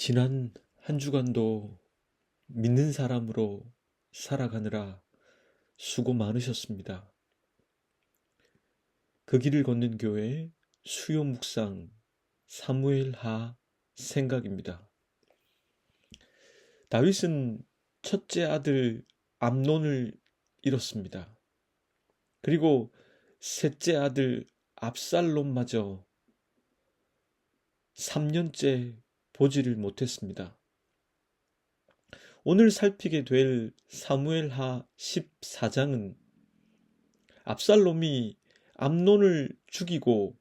지난 한 주간도 믿는 사람으로 살아가느라 수고 많으셨습니다. 그 길을 걷는 교회의 수요 묵상 사무엘하 생각입니다. 다윗은 첫째 아들 암논을 잃었습니다. 그리고 셋째 아들 압살롬마저 3년째 보지를 못했습니다. 오늘 살피게 될 사무엘하 14장은 압살롬이 암논을 죽이고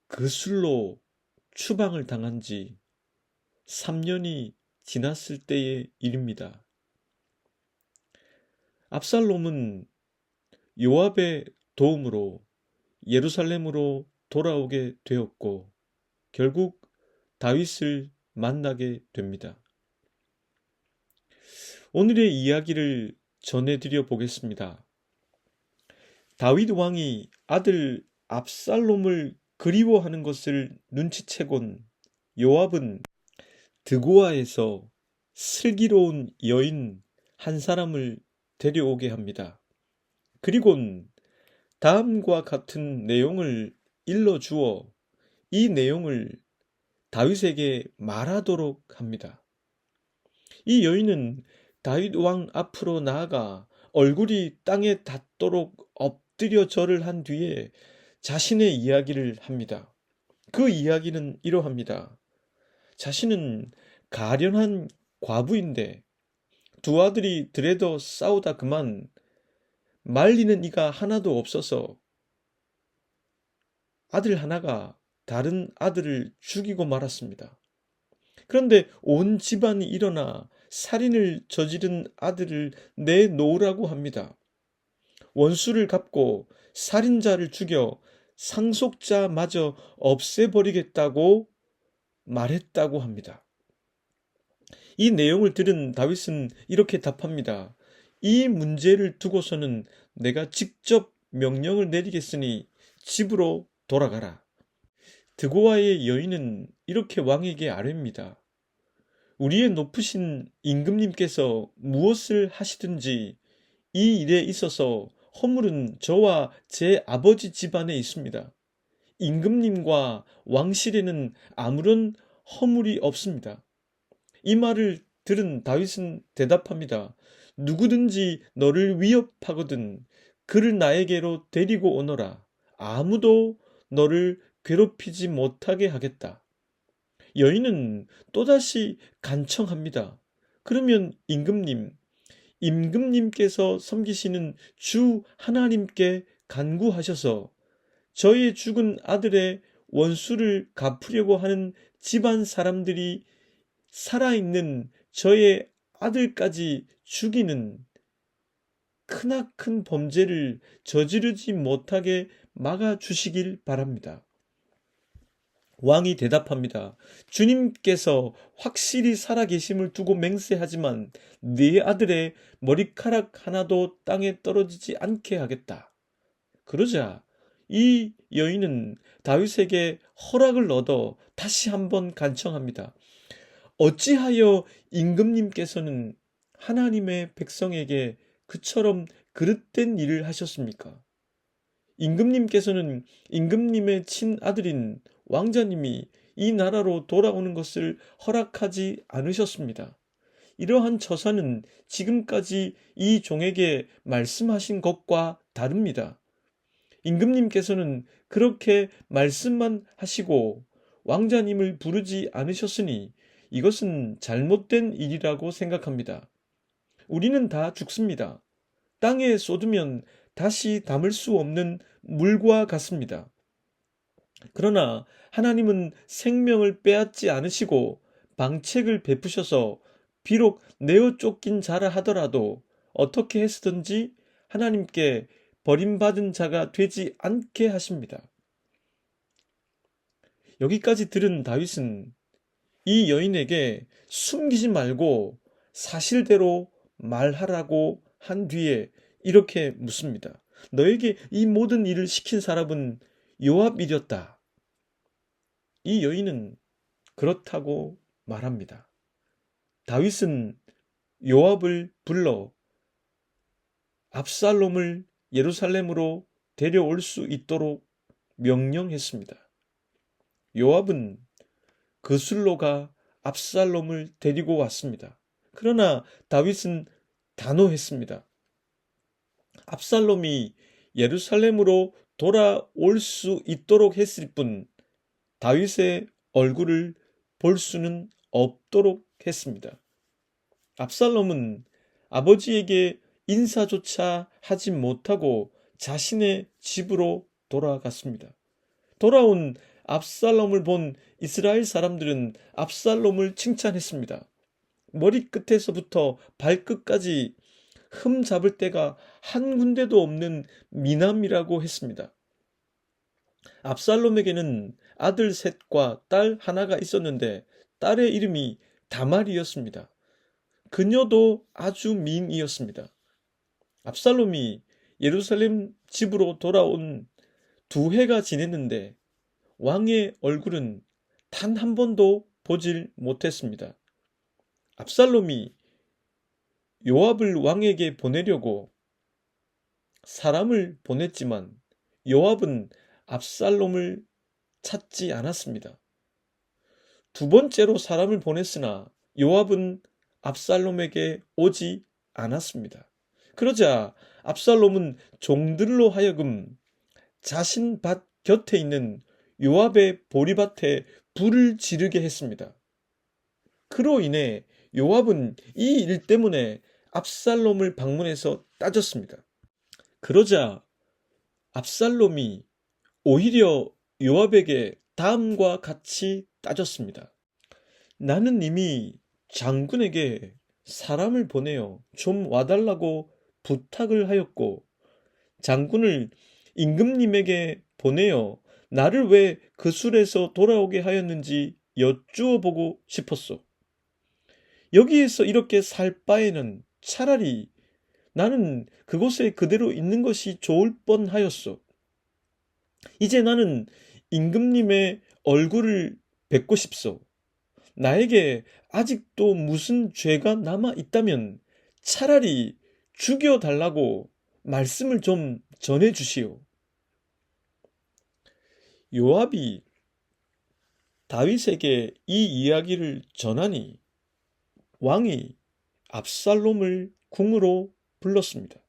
그 술로 추방을 당한 지 3년이 지났을 때의 일입니다. 압살롬은 요압의 도움으로 예루살렘으로 돌아오게 되었고 결국 다윗을 만나게 됩니다. 오늘의 이야기를 전해드려 보겠습니다. 다윗 왕이 아들 압살롬을 그리워하는 것을 눈치채곤 요압은 드고아에서 슬기로운 여인 한 사람을 데려오게 합니다. 그리곤 다음과 같은 내용을 일러주어 이 내용을 다윗에게 말하도록 합니다. 이 여인은 다윗 왕 앞으로 나아가 얼굴이 땅에 닿도록 엎드려 절을 한 뒤에 자신의 이야기를 합니다. 그 이야기는 이러합니다. 자신은 가련한 과부인데 두 아들이 들에더 싸우다 그만 말리는 이가 하나도 없어서 아들 하나가 다른 아들을 죽이고 말았습니다. 그런데 온 집안이 일어나 살인을 저지른 아들을 내놓으라고 합니다. 원수를 갚고 살인자를 죽여 상속자마저 없애버리겠다고 말했다고 합니다. 이 내용을 들은 다윗은 이렇게 답합니다. 이 문제를 두고서는 내가 직접 명령을 내리겠으니 집으로 돌아가라. 드고아의 여인은 이렇게 왕에게 아뢰입니다. 우리의 높으신 임금님께서 무엇을 하시든지 이 일에 있어서 허물은 저와 제 아버지 집안에 있습니다. 임금님과 왕실에는 아무런 허물이 없습니다. 이 말을 들은 다윗은 대답합니다. 누구든지 너를 위협하거든 그를 나에게로 데리고 오너라. 아무도 너를 괴롭히지 못하게 하겠다. 여인은 또다시 간청합니다. 그러면 임금님께서 섬기시는 주 하나님께 간구하셔서 저의 죽은 아들의 원수를 갚으려고 하는 집안 사람들이 살아있는 저의 아들까지 죽이는 크나큰 범죄를 저지르지 못하게 막아주시길 바랍니다. 왕이 대답합니다. 주님께서 확실히 살아계심을 두고 맹세하지만 네 아들의 머리카락 하나도 땅에 떨어지지 않게 하겠다. 그러자 이 여인은 다윗에게 허락을 얻어 다시 한번 간청합니다. 어찌하여 임금님께서는 하나님의 백성에게 그처럼 그릇된 일을 하셨습니까? 임금님께서는 임금님의 친아들인 왕자님이 이 나라로 돌아오는 것을 허락하지 않으셨습니다. 이러한 처사는 지금까지 이 종에게 말씀하신 것과 다릅니다. 임금님께서는 그렇게 말씀만 하시고 왕자님을 부르지 않으셨으니 이것은 잘못된 일이라고 생각합니다. 우리는 다 죽습니다. 땅에 쏟으면 다시 담을 수 없는 물과 같습니다. 그러나 하나님은 생명을 빼앗지 않으시고 방책을 베푸셔서 비록 내어 쫓긴 자라 하더라도 어떻게 해서든지 하나님께 버림받은 자가 되지 않게 하십니다. 여기까지 들은 다윗은 이 여인에게 숨기지 말고 사실대로 말하라고 한 뒤에 이렇게 묻습니다. 너에게 이 모든 일을 시킨 사람은 요압이었다. 이 여인은 그렇다고 말합니다. 다윗은 요압을 불러 압살롬을 예루살렘으로 데려올 수 있도록 명령했습니다. 요압은 그술로가 압살롬을 데리고 왔습니다. 그러나 다윗은 단호했습니다. 압살롬이 예루살렘으로 돌아올 수 있도록 했을 뿐 다윗의 얼굴을 볼 수는 없도록 했습니다. 압살롬은 아버지에게 인사조차 하지 못하고 자신의 집으로 돌아갔습니다. 돌아온 압살롬을 본 이스라엘 사람들은 압살롬을 칭찬했습니다. 머리끝에서부터 발끝까지 흠 잡을 데가 한 군데도 없는 미남이라고 했습니다. 압살롬에게는 아들 셋과 딸 하나가 있었는데 딸의 이름이 다말이었습니다. 그녀도 아주 미인이었습니다. 압살롬이 예루살렘 집으로 돌아온 2해가 지냈는데 왕의 얼굴은 단 한 번도 보질 못했습니다. 압살롬이 요압을 왕에게 보내려고 사람을 보냈지만 요압은 압살롬을 찾지 않았습니다. 2번째로 사람을 보냈으나 요압은 압살롬에게 오지 않았습니다. 그러자 압살롬은 종들로 하여금 자신 밭 곁에 있는 요압의 보리밭에 불을 지르게 했습니다. 그로 인해 요압은 이 일 때문에 압살롬을 방문해서 따졌습니다. 그러자 압살롬이 오히려 요압에게 다음과 같이 따졌습니다. 나는 이미 장군에게 사람을 보내어 좀 와달라고 부탁을 하였고 장군을 임금님에게 보내어 나를 왜 그술에서 돌아오게 하였는지 여쭈어 보고 싶었소. 여기에서 이렇게 살 바에는 차라리 나는 그곳에 그대로 있는 것이 좋을 뻔하였소. 이제 나는 임금님의 얼굴을 뵙고 싶소. 나에게 아직도 무슨 죄가 남아 있다면 차라리 죽여달라고 말씀을 좀 전해주시오. 요압이 다윗에게 이 이야기를 전하니 왕이 압살롬을 궁으로 불렀습니다.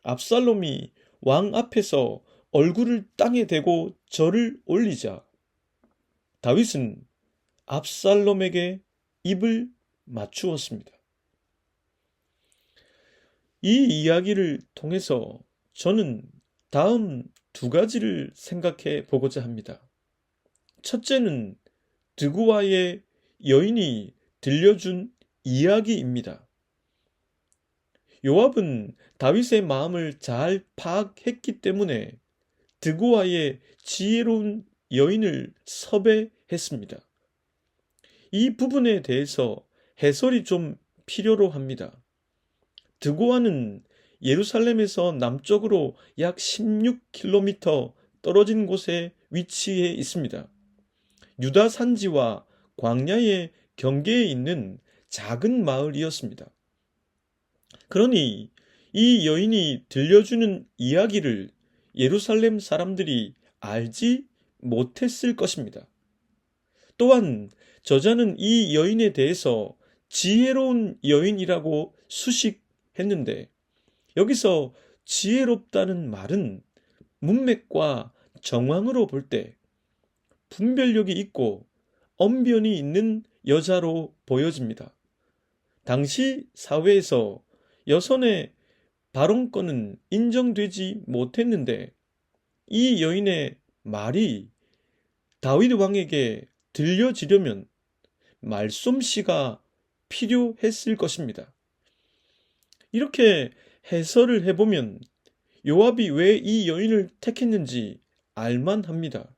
압살롬이 왕 앞에서 얼굴을 땅에 대고 절을 올리자 다윗은 압살롬에게 입을 맞추었습니다. 이 이야기를 통해서 저는 다음 2가지를 생각해 보고자 합니다. 첫째는 드고아의 여인이 들려준 이야기입니다. 요압은 다윗의 마음을 잘 파악했기 때문에 드고아의 지혜로운 여인을 섭외했습니다. 이 부분에 대해서 해설이 좀 필요로 합니다. 드고아는 예루살렘에서 남쪽으로 약 16km 떨어진 곳에 위치해 있습니다. 유다 산지와 광야의 경계에 있는 작은 마을이었습니다. 그러니 이 여인이 들려주는 이야기를 예루살렘 사람들이 알지 못했을 것입니다. 또한 저자는 이 여인에 대해서 지혜로운 여인이라고 수식했는데 여기서 지혜롭다는 말은 문맥과 정황으로 볼 때 분별력이 있고 언변이 있는 여자로 보여집니다. 당시 사회에서 여성의 발언권은 인정되지 못했는데 이 여인의 말이 다윗 왕에게 들려지려면 말솜씨가 필요했을 것입니다. 이렇게 해설을 해보면 요압이 왜 이 여인을 택했는지 알만합니다.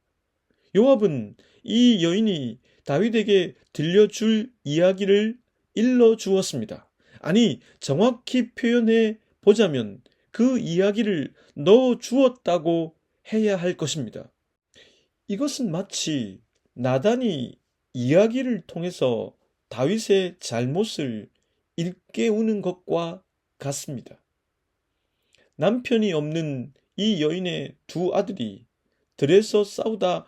요압은 이 여인이 다윗에게 들려줄 이야기를 일러주었습니다. 아니, 정확히 표현해 보자면 그 이야기를 넣어주었다고 해야 할 것입니다. 이것은 마치 나단이 이야기를 통해서 다윗의 잘못을 일깨우는 것과 같습니다. 남편이 없는 이 여인의 두 아들이 들에서 싸우다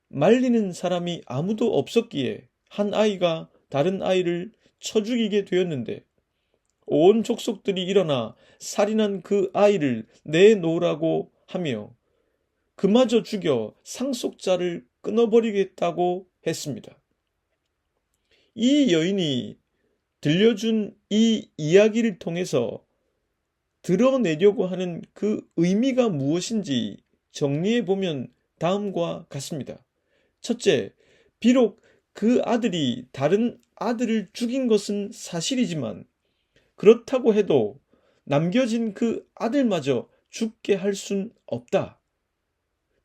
말리는 사람이 아무도 없었기에 한 아이가 다른 아이를 쳐 죽이게 되었는데 온 족속들이 일어나 살인한 그 아이를 내놓으라고 하며 그마저 죽여 상속자를 끊어버리겠다고 했습니다. 이 여인이 들려준 이 이야기를 통해서 드러내려고 하는 그 의미가 무엇인지 정리해 보면 다음과 같습니다. 첫째, 비록 그 아들이 다른 아들을 죽인 것은 사실이지만 그렇다고 해도 남겨진 그 아들마저 죽게 할 순 없다.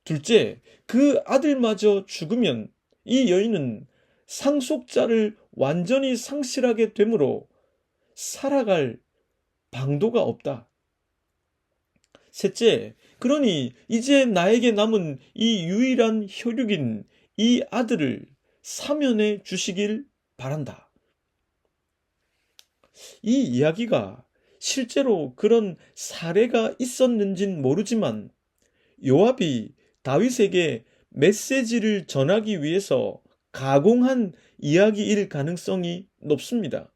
둘째, 그 아들마저 죽으면 이 여인은 상속자를 완전히 상실하게 되므로 살아갈 방도가 없다. 셋째, 그러니 이제 나에게 남은 이 유일한 혈육인 이 아들을 사면해 주시길 바란다. 이 이야기가 실제로 그런 사례가 있었는진 모르지만 요압이 다윗에게 메시지를 전하기 위해서 가공한 이야기일 가능성이 높습니다.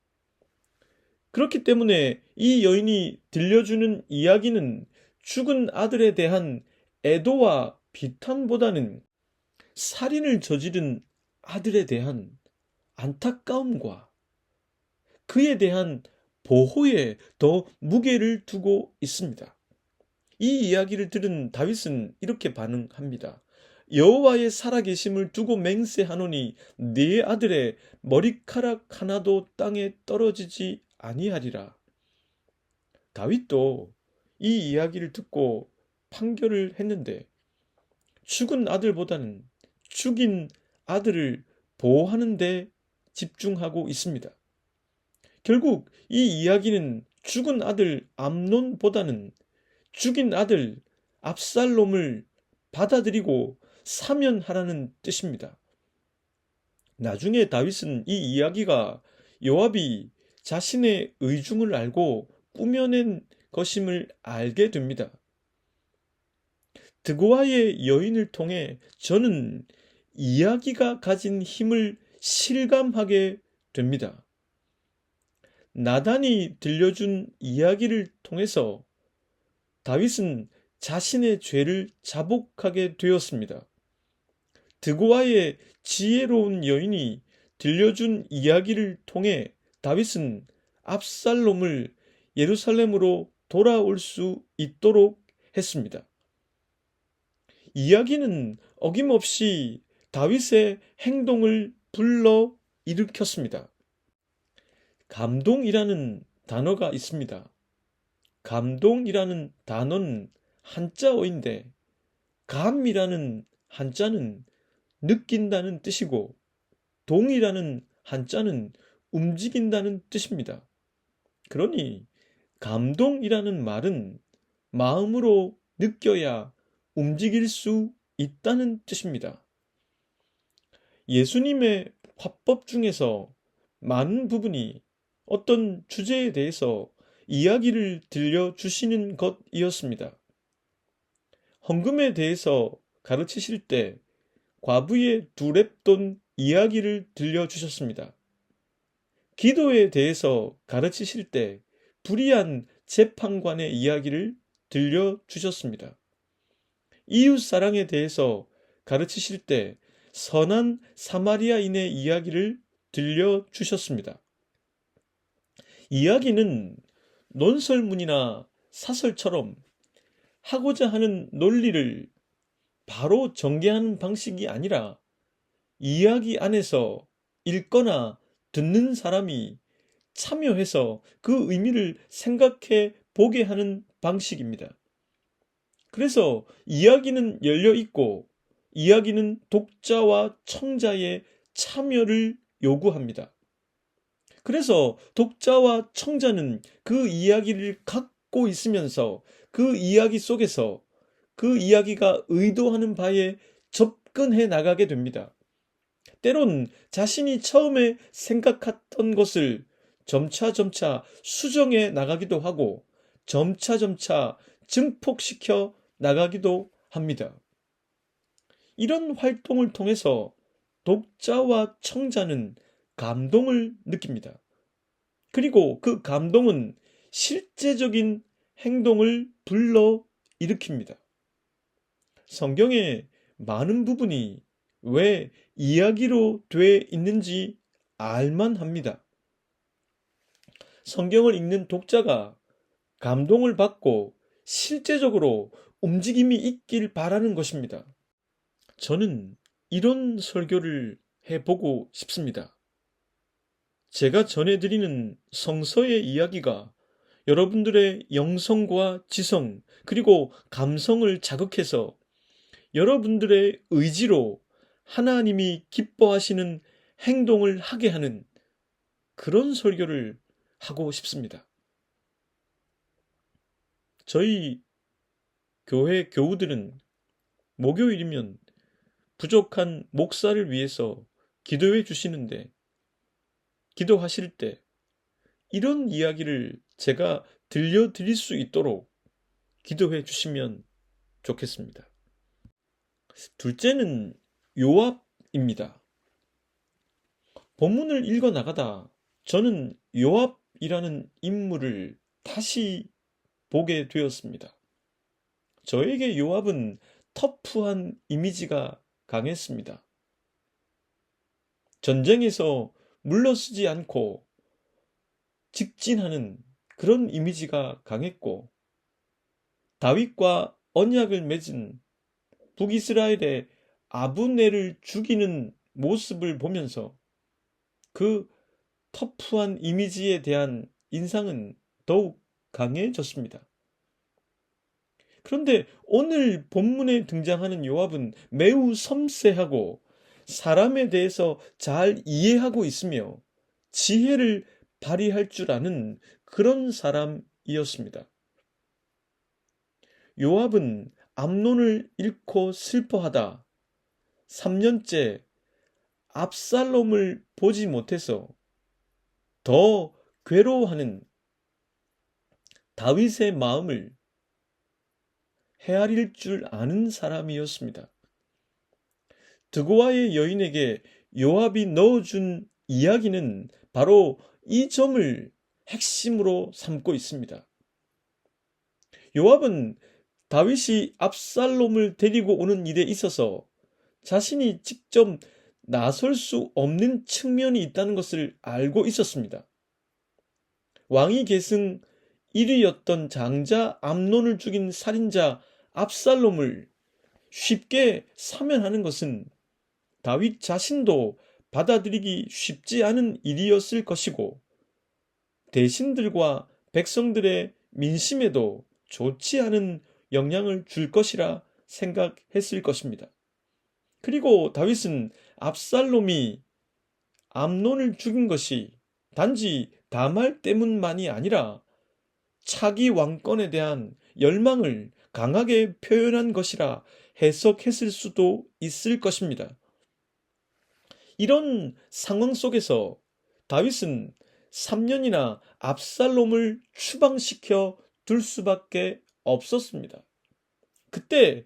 그렇기 때문에 이 여인이 들려주는 이야기는 죽은 아들에 대한 애도와 비탄보다는 살인을 저지른 아들에 대한 안타까움과 그에 대한 보호에 더 무게를 두고 있습니다. 이 이야기를 들은 다윗은 이렇게 반응합니다. 여호와의 살아계심을 두고 맹세하노니 네 아들의 머리카락 하나도 땅에 떨어지지 아니하리라. 다윗도 이 이야기를 듣고 판결을 했는데 죽은 아들보다는 죽인 아들을 보호하는 데 집중하고 있습니다. 결국 이 이야기는 죽은 아들 암논보다는 죽인 아들 압살롬을 받아들이고 사면하라는 뜻입니다. 나중에 다윗은 이 이야기가 요압이 자신의 의중을 알고 꾸며낸 것임을 알게 됩니다. 드고아의 여인을 통해 저는 이야기가 가진 힘을 실감하게 됩니다. 나단이 들려준 이야기를 통해서 다윗은 자신의 죄를 자복하게 되었습니다. 드고아의 지혜로운 여인이 들려준 이야기를 통해 다윗은 압살롬을 예루살렘으로 돌아올 수 있도록 했습니다. 이야기는 어김없이 다윗의 행동을 불러 일으켰습니다. 감동이라는 단어가 있습니다. 감동이라는 단어는 한자어인데 감이라는 한자는 느낀다는 뜻이고 동이라는 한자는 움직인다는 뜻입니다. 그러니 감동이라는 말은 마음으로 느껴야 움직일 수 있다는 뜻입니다. 예수님의 화법 중에서 많은 부분이 어떤 주제에 대해서 이야기를 들려주시는 것이었습니다. 헌금에 대해서 가르치실 때 과부의 두 렙돈 이야기를 들려주셨습니다. 기도에 대해서 가르치실 때 불의한 재판관의 이야기를 들려주셨습니다. 이웃사랑에 대해서 가르치실 때 선한 사마리아인의 이야기를 들려주셨습니다. 이야기는 논설문이나 사설처럼 하고자 하는 논리를 바로 전개하는 방식이 아니라 이야기 안에서 읽거나 듣는 사람이 참여해서 그 의미를 생각해 보게 하는 방식입니다. 그래서 이야기는 열려 있고 이야기는 독자와 청자의 참여를 요구합니다. 그래서 독자와 청자는 그 이야기를 갖고 있으면서 그 이야기 속에서 그 이야기가 의도하는 바에 접근해 나가게 됩니다. 때론 자신이 처음에 생각했던 것을 점차 수정해 나가기도 하고 점차 증폭시켜 나가기도 합니다. 이런 활동을 통해서 독자와 청자는 감동을 느낍니다. 그리고 그 감동은 실제적인 행동을 불러 일으킵니다. 성경의 많은 부분이 왜 이야기로 돼 있는지 알만 합니다. 성경을 읽는 독자가 감동을 받고 실제적으로 움직임이 있길 바라는 것입니다. 저는 이런 설교를 해보고 싶습니다. 제가 전해드리는 성서의 이야기가 여러분들의 영성과 지성 그리고 감성을 자극해서 여러분들의 의지로 하나님이 기뻐하시는 행동을 하게 하는 그런 설교를 하고 싶습니다. 저희 교회 교우들은 목요일이면 부족한 목사를 위해서 기도해 주시는데 기도하실 때 이런 이야기를 제가 들려드릴 수 있도록 기도해 주시면 좋겠습니다. 둘째는 요압입니다. 본문을 읽어 나가다 저는 요압이라는 인물을 다시 보게 되었습니다. 저에게 요압은 터프한 이미지가 강했습니다. 전쟁에서 물러서지 않고 직진하는 그런 이미지가 강했고 다윗과 언약을 맺은 북이스라엘의 아브넬을 죽이는 모습을 보면서 그 터프한 이미지에 대한 인상은 더욱 강해졌습니다. 그런데 오늘 본문에 등장하는 요압은 매우 섬세하고 사람에 대해서 잘 이해하고 있으며 지혜를 발휘할 줄 아는 그런 사람이었습니다. 요압은 암논을 잃고 슬퍼하다 3년째 압살롬을 보지 못해서 더 괴로워하는 다윗의 마음을 헤아릴 줄 아는 사람이었습니다. 드고아의 여인에게 요압이 넣어준 이야기는 바로 이 점을 핵심으로 삼고 있습니다. 요압은 다윗이 압살롬을 데리고 오는 일에 있어서 자신이 직접 나설 수 없는 측면이 있다는 것을 알고 있었습니다. 왕위 계승 1위였던 장자 암논을 죽인 살인자 압살롬을 쉽게 사면하는 것은 다윗 자신도 받아들이기 쉽지 않은 일이었을 것이고 대신들과 백성들의 민심에도 좋지 않은 영향을 줄 것이라 생각했을 것입니다. 그리고 다윗은 압살롬이 암논을 죽인 것이 단지 다말 때문만이 아니라 차기 왕권에 대한 열망을 강하게 표현한 것이라 해석했을 수도 있을 것입니다. 이런 상황 속에서 다윗은 3년이나 압살롬을 추방시켜 둘 수밖에 없었습니다. 그때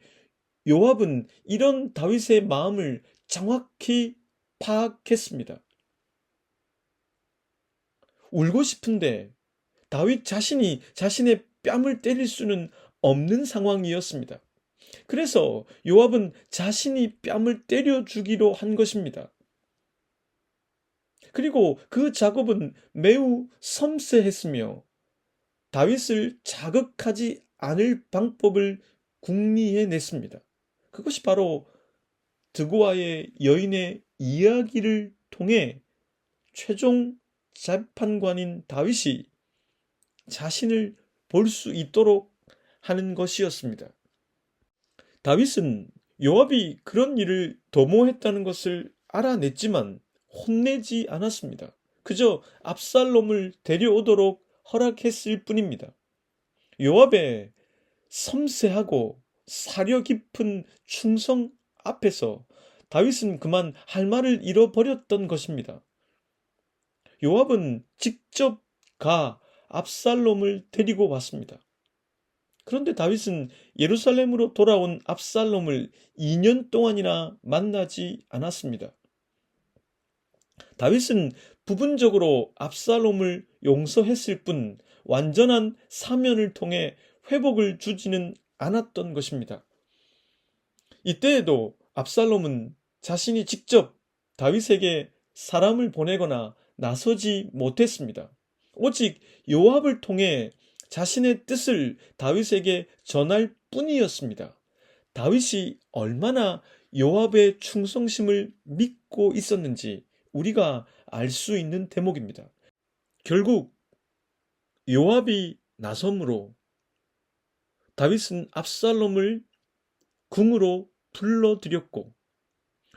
요압은 이런 다윗의 마음을 정확히 파악했습니다. 울고 싶은데 다윗 자신이 자신의 뺨을 때릴 수는 없는 상황이었습니다. 그래서 요압은 자신이 뺨을 때려 주기로 한 것입니다. 그리고 그 작업은 매우 섬세했으며 다윗을 자극하지 않을 방법을 궁리해냈습니다. 그것이 바로 드고아의 여인의 이야기를 통해 최종 재판관인 다윗이 자신을 볼 수 있도록 하는 것이었습니다. 다윗은 요압이 그런 일을 도모했다는 것을 알아냈지만 혼내지 않았습니다. 그저 압살롬을 데려오도록 허락했을 뿐입니다. 요압의 섬세하고 사려 깊은 충성 앞에서 다윗은 그만 할 말을 잃어버렸던 것입니다. 요압은 직접 가 압살롬을 데리고 왔습니다. 그런데 다윗은 예루살렘으로 돌아온 압살롬을 2년 동안이나 만나지 않았습니다. 다윗은 부분적으로 압살롬을 용서했을 뿐 완전한 사면을 통해 회복을 주지는 않았던 것입니다. 이때에도 압살롬은 자신이 직접 다윗에게 사람을 보내거나 나서지 못했습니다. 오직 요압을 통해 자신의 뜻을 다윗에게 전할 뿐이었습니다. 다윗이 얼마나 요압의 충성심을 믿고 있었는지 우리가 알 수 있는 대목입니다. 결국 요압이 나섬으로 다윗은 압살롬을 궁으로 불러들였고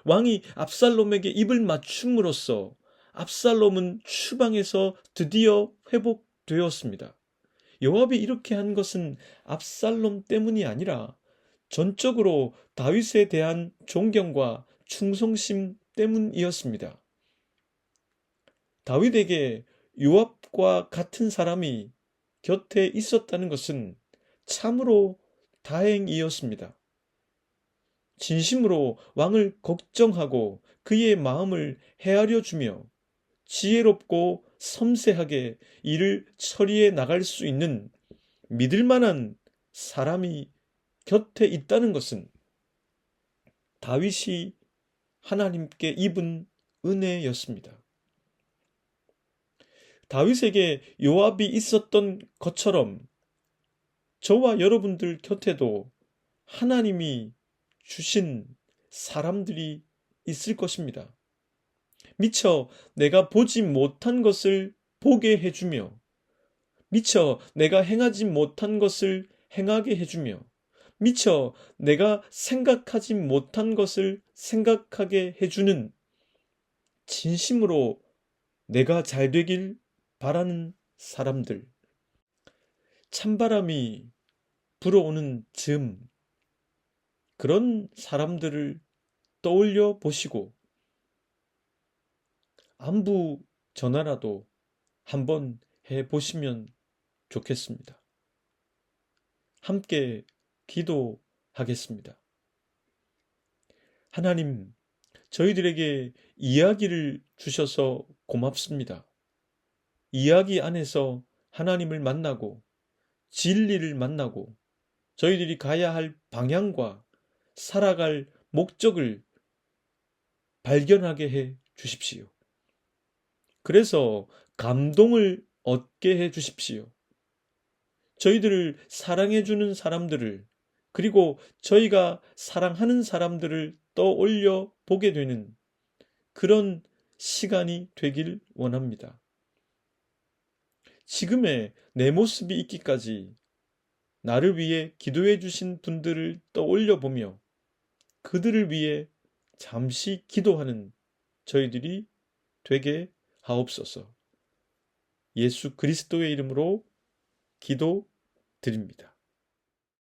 왕이 압살롬에게 입을 맞춤으로써 압살롬은 추방에서 드디어 회복되었습니다. 요압이 이렇게 한 것은 압살롬 때문이 아니라 전적으로 다윗에 대한 존경과 충성심 때문이었습니다. 다윗에게 요압과 같은 사람이 곁에 있었다는 것은 참으로 다행이었습니다. 진심으로 왕을 걱정하고 그의 마음을 헤아려 주며 지혜롭고 섬세하게 일을 처리해 나갈 수 있는 믿을 만한 사람이 곁에 있다는 것은 다윗이 하나님께 입은 은혜였습니다. 다윗에게 요압이 있었던 것처럼 저와 여러분들 곁에도 하나님이 주신 사람들이 있을 것입니다. 미처 내가 보지 못한 것을 보게 해주며, 미처 내가 행하지 못한 것을 행하게 해주며, 미처 내가 생각하지 못한 것을 생각하게 해주는, 진심으로 내가 잘 되길 바라는 사람들, 찬바람이 불어오는 즈음, 그런 사람들을 떠올려 보시고 안부 전화라도 한번 해 보시면 좋겠습니다. 함께 기도하겠습니다. 하나님, 저희들에게 이야기를 주셔서 고맙습니다. 이야기 안에서 하나님을 만나고 진리를 만나고 저희들이 가야 할 방향과 살아갈 목적을 발견하게 해 주십시오. 그래서 감동을 얻게 해 주십시오. 저희들을 사랑해주는 사람들을, 그리고 저희가 사랑하는 사람들을 떠올려 보게 되는 그런 시간이 되길 원합니다. 지금의 내 모습이 있기까지 나를 위해 기도해 주신 분들을 떠올려 보며 그들을 위해 잠시 기도하는 저희들이 되게 하옵소서. 예수 그리스도의 이름으로 기도드립니다.